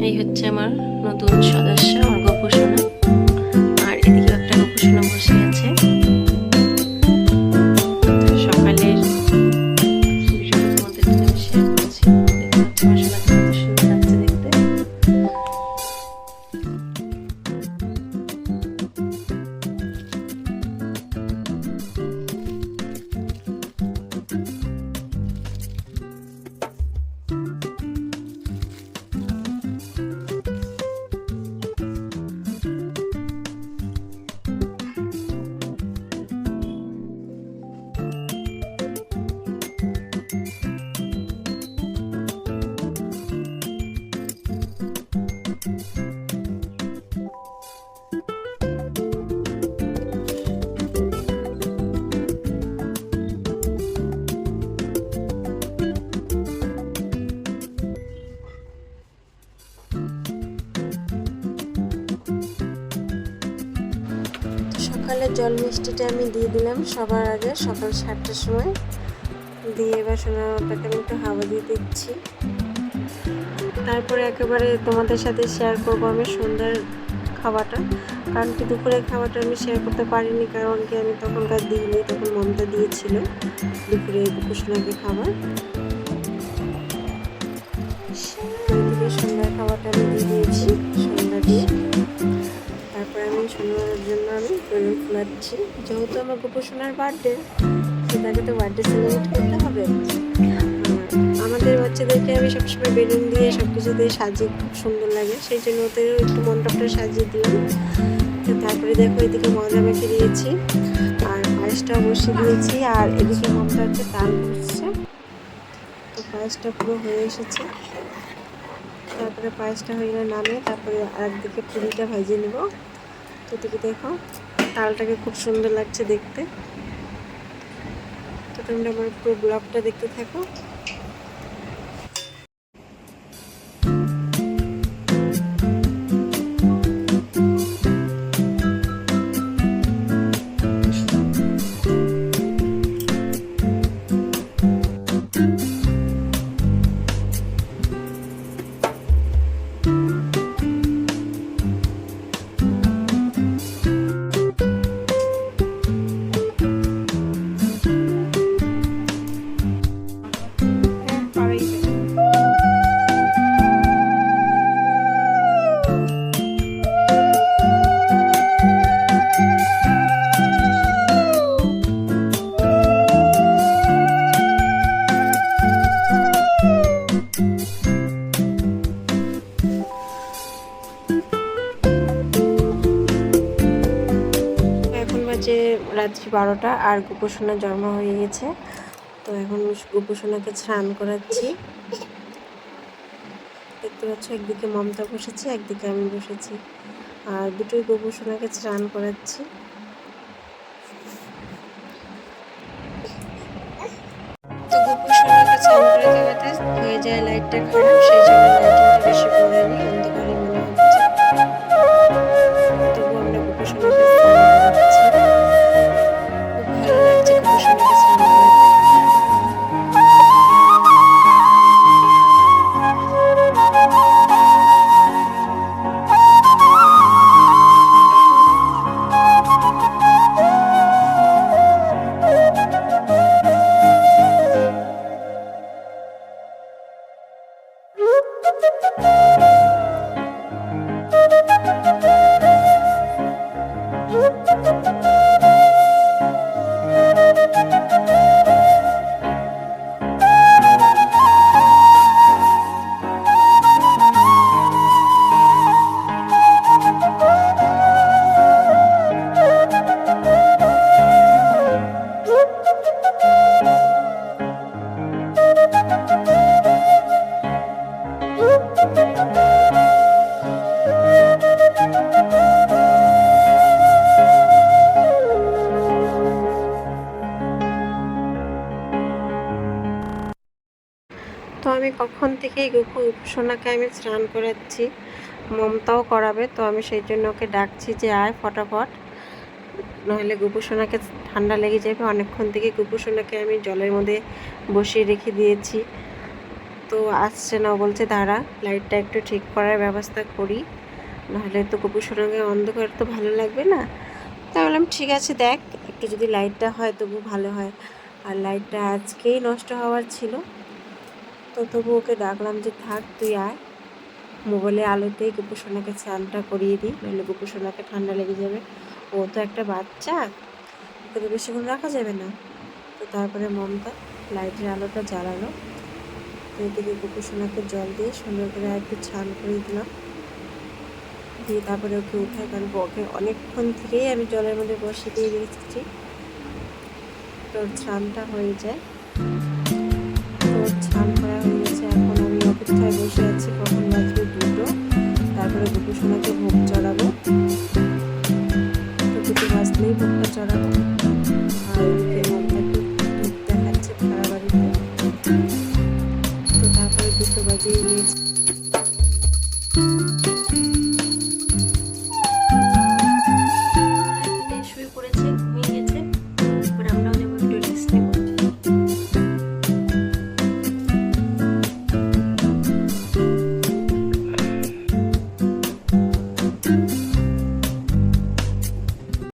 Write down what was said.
এই হচ্ছে আমার নতুন সদস্য, আমার গোপুসোনা। আর এদিকে একটা গোপুসোনা বসে আছে। সকালের ভিডিওটা তোমাদের সাথে আমি শেয়ার করছি। দেখতে পাচ্ছি মাশাআল্লাহ খুব সুন্দর লাগছে দেখতে। সকালে জল মিষ্টিটা আমি দিয়ে দিলাম সবার আগে, সকাল 7টার সময় দিয়ে এবার সোনাটাকে আমি একটু হাওয়া দিয়ে দিচ্ছি। তারপরে একেবারে তোমাদের সাথে শেয়ার করবো আমি সন্ধ্যার খাওয়াটা, কারণ কি দুপুরের খাওয়াটা আমি শেয়ার করতে পারিনি, কারণ কি আমি তখনকার দিইনি, তখন মমতা দিয়েছিল দুপুরে গোপুসোনাকে খাবার। সন্ধ্যার খাবারটা আমি দিয়ে দিয়েছি সন্ধ্যা দিয়ে। তারপরে আমি সোনার জন্য আমি বেলুন ফুলাচ্ছি, যেহেতু আমার গোপুসোনার বার্থডে, সেটাকে তো বার্থডে সেলিব্রেট করতে হবে। আমাদের বাচ্চাদেরকে আমি সবসময় বেলুন দিয়ে সব কিছু দিয়ে সাজিয়ে খুব সুন্দর লাগে, সেই জন্য ওদের একটু মণ্ডপটা সাজিয়ে দিলাম। তারপরে দেখো এদিকে মজা মেখে দিয়েছি আর পায়েসটাও বসিয়ে দিয়েছি, আর এদিকে মমতা হচ্ছে তাল বসছে। তো পায়েসটা পুরো হয়ে এসেছে। তারপরে পায়েসটা হয়ে গেলে নামিয়ে তারপরে আরেকদিকে পুরিটা ভেজে নেব। তো এদিকে দেখো তালটাকে খুব সুন্দর লাগছে দেখতে। তো তোমরা আমার পুরো ব্লগটা দেখতে থাকো। রাত্রি 12টা আর গোপুসোনার জন্ম হয়ে গেছে। তো এখন গোপুসোনাকে স্নান করাচ্ছি। দেখতে পাচ্ছ একদিকে মমতা বসেছে, একদিকে আমি বসেছি, আর দুটোই গোপুসোনাকে স্নান করাচ্ছি। তো গোপুসোনাকে স্নান করে দেওয়াতে হয়ে যায় লাইটটা খারাপ, সেই জন্য লাইটিংটা বেশি পড়ে নি, অন্ধকারে মনে হচ্ছে। তবু আমরা গোপুসোনাকে স্নান করাচ্ছি। তো আমি কখন থেকেই গোপুসোনাকে আমি স্নান করাচ্ছি, মমতাও করাবে। তো আমি সেই জন্য ওকে ডাকছি যে আয় ফটাফট, নাহলে গোপুসোনাকে ঠান্ডা লেগে যাবে। অনেকক্ষণ থেকে গোপুসোনাকে আমি জলের মধ্যে বসিয়ে রেখে দিয়েছি। তো আসছে না, বলছে দাঁড়া লাইটটা একটু ঠিক করার ব্যবস্থা করি, নাহলে তো গোপুসোনাকে অন্ধকার তো ভালো লাগবে না। তাই বললাম ঠিক আছে দেখ একটু যদি লাইটটা হয় তবু ভালো হয়। আর লাইটটা আজকেই নষ্ট হওয়ার ছিল, তো তবু ওকে ডাকলাম যে থাক তুই আয়, মোবাইলে আলোতেই গোপুসোনাকে স্নানটা করিয়ে দিই, নাহলে গোপুসোনাকে ঠান্ডা লেগে যাবে। ও তো একটা বাচ্চা, ওকে তো বেশিক্ষণ রাখা যাবে না। তো তারপরে মমতা লাইটের আলোটা জ্বালালো, তো এদিকে গোপুসোনাকে জল দিয়ে সুন্দর করে একটু স্নান করিয়ে দিলাম, দিয়ে তারপরে ওকে উঠাই, কারণ ওকে অনেকক্ষণ থেকেই আমি জলের মধ্যে বসে দিয়ে রেখেছি, তোর স্নানটা হয়ে যায়। তোর স্নান করা হয়ে গেছে, এখন আমি অপেক্ষায় বসে আছি কখন বাজবে 2টো, তারপরে গোপুসোনাকে ভোগ চড়াবো। তো 2টো বাজলেই ভোগটা চড়াবো।